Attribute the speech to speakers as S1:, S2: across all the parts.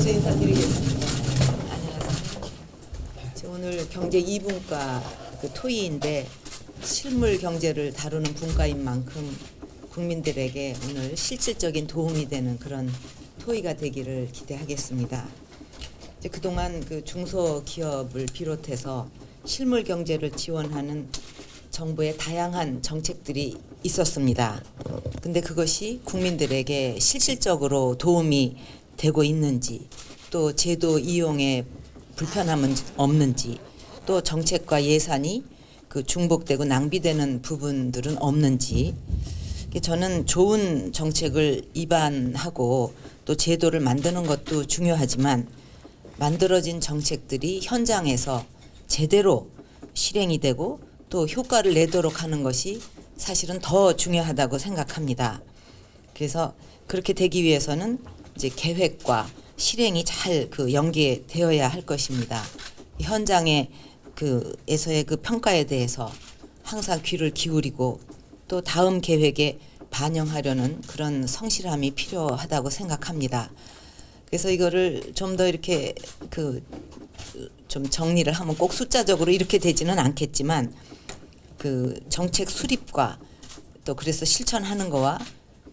S1: 먼저 인사드리겠습니다. 안녕하세요. 저 오늘 경제 2분과 그 토의인데 실물 경제를 다루는 분과인 만큼 국민들에게 오늘 실질적인 도움이 되는 그런 토의가 되기를 기대하겠습니다. 이제 그동안 그 중소기업을 비롯해서 실물 경제를 지원하는 정부의 다양한 정책들이 있었습니다. 근데 그것이 국민들에게 실질적으로 도움이 되고 있는지, 또 제도 이용에 불편함은 없는지, 또 정책과 예산이 그 중복되고 낭비되는 부분들은 없는지, 저는 좋은 정책을 입안하고 또 제도를 만드는 것도 중요하지만 만들어진 정책들이 현장에서 제대로 실행이 되고 또 효과를 내도록 하는 것이 사실은 더 중요하다고 생각합니다. 그래서 그렇게 되기 위해서는 이제 계획과 실행이 잘 그 연계되어야 할 것입니다. 현장의 에서의 그 평가에 대해서 항상 귀를 기울이고 또 다음 계획에 반영하려는 그런 성실함이 필요하다고 생각합니다. 그래서 이거를 좀 더 이렇게 좀 정리를 하면 꼭 숫자적으로 이렇게 되지는 않겠지만 그 정책 수립과 또 그래서 실천하는 거와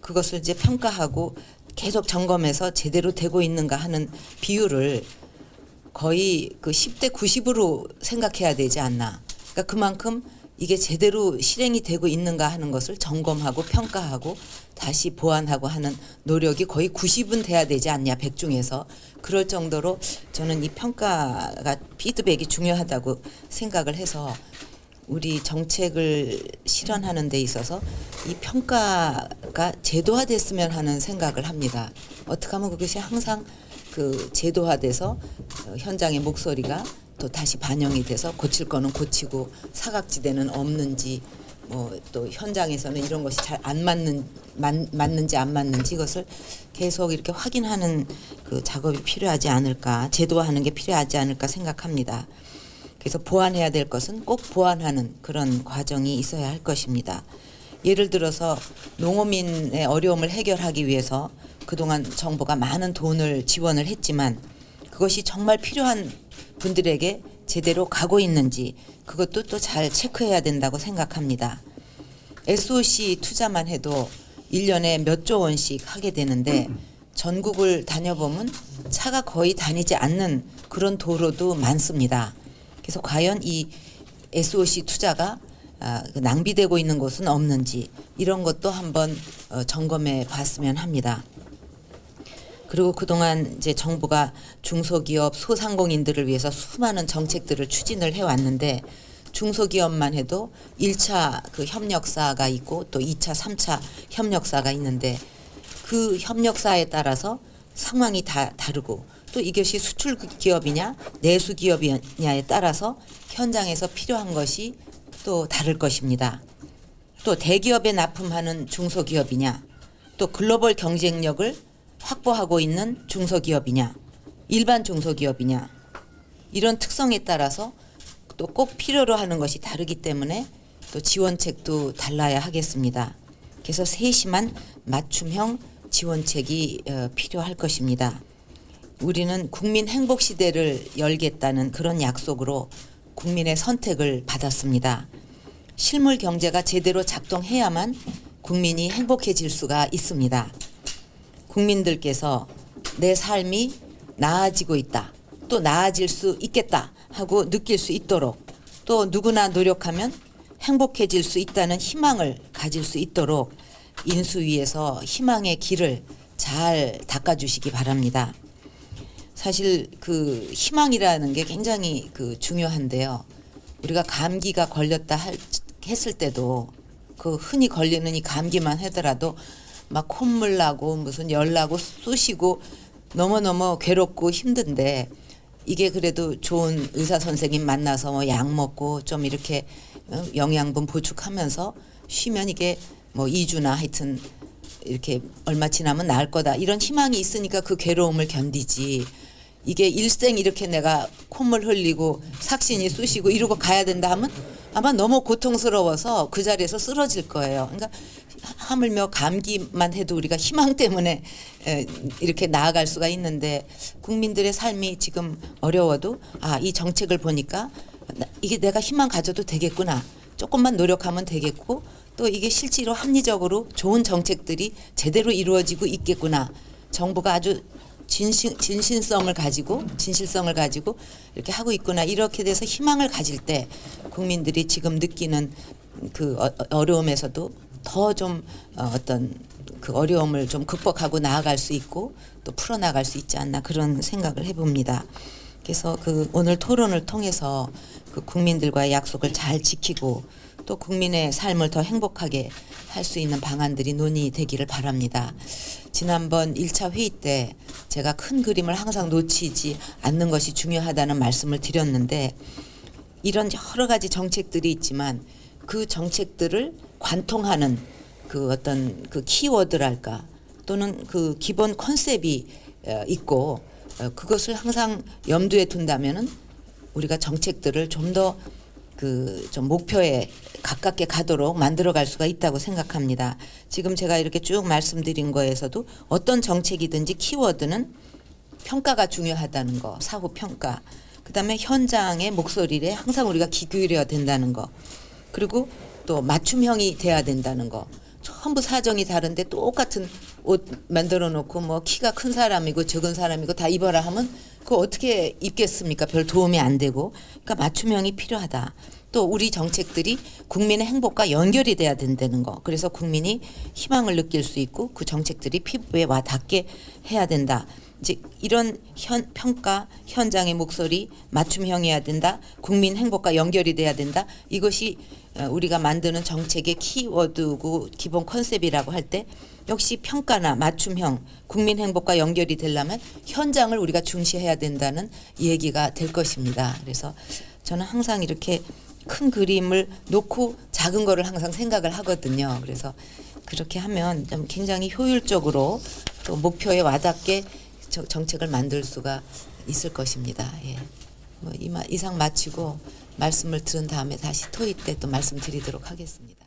S1: 그것을 이제 평가하고 계속 점검해서 제대로 되고 있는가 하는 비율을 거의 그 10대 90으로 생각해야 되지 않나. 그러니까 그만큼 이게 제대로 실행이 되고 있는가 하는 것을 점검하고 평가하고 다시 보완하고 하는 노력이 거의 90은 돼야 되지 않냐, 100 중에서. 그럴 정도로 저는 이 평가가 피드백이 중요하다고 생각을 해서 우리 정책을 실현하는 데 있어서 이 평가가 제도화됐으면 하는 생각을 합니다. 어떻게 하면 그것이 항상 그 제도화돼서 현장의 목소리가 또 다시 반영이 돼서 고칠 거는 고치고 사각지대는 없는지, 또 현장에서는 이런 것이 잘 안 맞는지 안 맞는지 이것을 계속 이렇게 확인하는 그 작업이 필요하지 않을까, 제도화하는 게 필요하지 않을까 생각합니다. 그래서 보완해야 될 것은 꼭 보완하는 그런 과정이 있어야 할 것입니다. 예를 들어서 농어민의 어려움을 해결하기 위해서 그동안 정부가 많은 돈을 지원을 했지만 그것이 정말 필요한 분들에게 제대로 가고 있는지 그것도 또 잘 체크해야 된다고 생각합니다. SOC 투자만 해도 1년에 몇 조 원씩 하게 되는데 전국을 다녀보면 차가 거의 다니지 않는 그런 도로도 많습니다. 그래서 과연 이 SOC 투자가 낭비되고 있는 곳은 없는지 이런 것도 한번 점검해 봤으면 합니다. 그리고 그동안 이제 정부가 중소기업 소상공인들을 위해서 수많은 정책들을 추진을 해왔는데 중소기업만 해도 1차 그 협력사가 있고 또 2차, 3차 협력사가 있는데 그 협력사에 따라서 상황이 다 다르고 또 이것이 수출 기업이냐 내수 기업이냐에 따라서 현장에서 필요한 것이 또 다를 것입니다. 또 대기업에 납품하는 중소기업이냐 또 글로벌 경쟁력을 확보하고 있는 중소기업이냐 일반 중소기업이냐 이런 특성에 따라서 또 꼭 필요로 하는 것이 다르기 때문에 또 지원책도 달라야 하겠습니다. 그래서 세심한 맞춤형 지원책이 필요할 것입니다. 우리는 국민 행복 시대를 열겠다는 그런 약속으로 국민의 선택을 받았습니다. 실물 경제가 제대로 작동해야만 국민이 행복해질 수가 있습니다. 국민들께서 내 삶이 나아지고 있다, 또 나아질 수 있겠다 하고 느낄 수 있도록 또 누구나 노력하면 행복해질 수 있다는 희망을 가질 수 있도록 인수위에서 희망의 길을 잘 닦아주시기 바랍니다. 사실 그 희망이라는 게 굉장히 그 중요한데요. 우리가 감기가 걸렸다 했을 때도 그 흔히 걸리는 이 감기만 하더라도 막 콧물 나고 무슨 열 나고 쑤시고 너무너무 괴롭고 힘든데 이게 그래도 좋은 의사 선생님 만나서 뭐 약 먹고 좀 이렇게 영양분 보충하면서 쉬면 이게 뭐 2주나 하여튼 이렇게 얼마 지나면 나을 거다 이런 희망이 있으니까 그 괴로움을 견디지, 이게 일생 이렇게 내가 콧물 흘리고 삭신이 쑤시고 이러고 가야 된다 하면 아마 너무 고통스러워서 그 자리에서 쓰러질 거예요. 그러니까 하물며 감기만 해도 우리가 희망 때문에 이렇게 나아갈 수가 있는데 국민들의 삶이 지금 어려워도 이 정책을 보니까 이게 내가 희망 가져도 되겠구나. 조금만 노력하면 되겠고 또 이게 실제로 합리적으로 좋은 정책들이 제대로 이루어지고 있겠구나. 정부가 아주 진실성을 가지고 이렇게 하고 있구나. 이렇게 돼서 희망을 가질 때 국민들이 지금 느끼는 그 어려움에서도 더 좀 어떤 그 어려움을 좀 극복하고 나아갈 수 있고 또 풀어나갈 수 있지 않나 그런 생각을 해봅니다. 그래서 그 오늘 토론을 통해서 그 국민들과의 약속을 잘 지키고 또 국민의 삶을 더 행복하게 할 수 있는 방안들이 논의되기를 바랍니다. 지난번 1차 회의 때 제가 큰 그림을 항상 놓치지 않는 것이 중요하다는 말씀을 드렸는데 이런 여러 가지 정책들이 있지만 그 정책들을 관통하는 그 어떤 그 키워드랄까 또는 그 기본 컨셉이 있고 그것을 항상 염두에 둔다면은 우리가 정책들을 좀 더 그 좀 목표에 가깝게 가도록 만들어갈 수가 있다고 생각합니다. 지금 제가 이렇게 쭉 말씀드린 거에서도 어떤 정책이든지 키워드는 평가가 중요하다는 거, 사후 평가. 그다음에 현장의 목소리에 항상 우리가 귀 기울여야 된다는 거. 그리고 또 맞춤형이 돼야 된다는 거. 전부 사정이 다른데 똑같은 옷 만들어 놓고 뭐 키가 큰 사람이고 적은 사람이고 다 입어라 하면 그거 어떻게 입겠습니까? 별 도움이 안 되고. 그러니까 맞춤형이 필요하다. 또 우리 정책들이 국민의 행복과 연결이 돼야 된다는 거. 그래서 국민이 희망을 느낄 수 있고 그 정책들이 피부에 와 닿게 해야 된다. 이제 이런 평가, 현장의 목소리, 맞춤형이어야 된다. 국민 행복과 연결이 돼야 된다. 이것이 우리가 만드는 정책의 키워드고 기본 컨셉이라고 할 때 역시 평가나 맞춤형, 국민 행복과 연결이 되려면 현장을 우리가 중시해야 된다는 얘기가 될 것입니다. 그래서 저는 항상 이렇게 큰 그림을 놓고 작은 거를 항상 생각을 하거든요. 그래서 그렇게 하면 좀 굉장히 효율적으로 또 목표에 와닿게 정책을 만들 수가 있을 것입니다. 예. 뭐 이상 마치고 말씀을 들은 다음에 다시 토의 때 또 말씀드리도록 하겠습니다.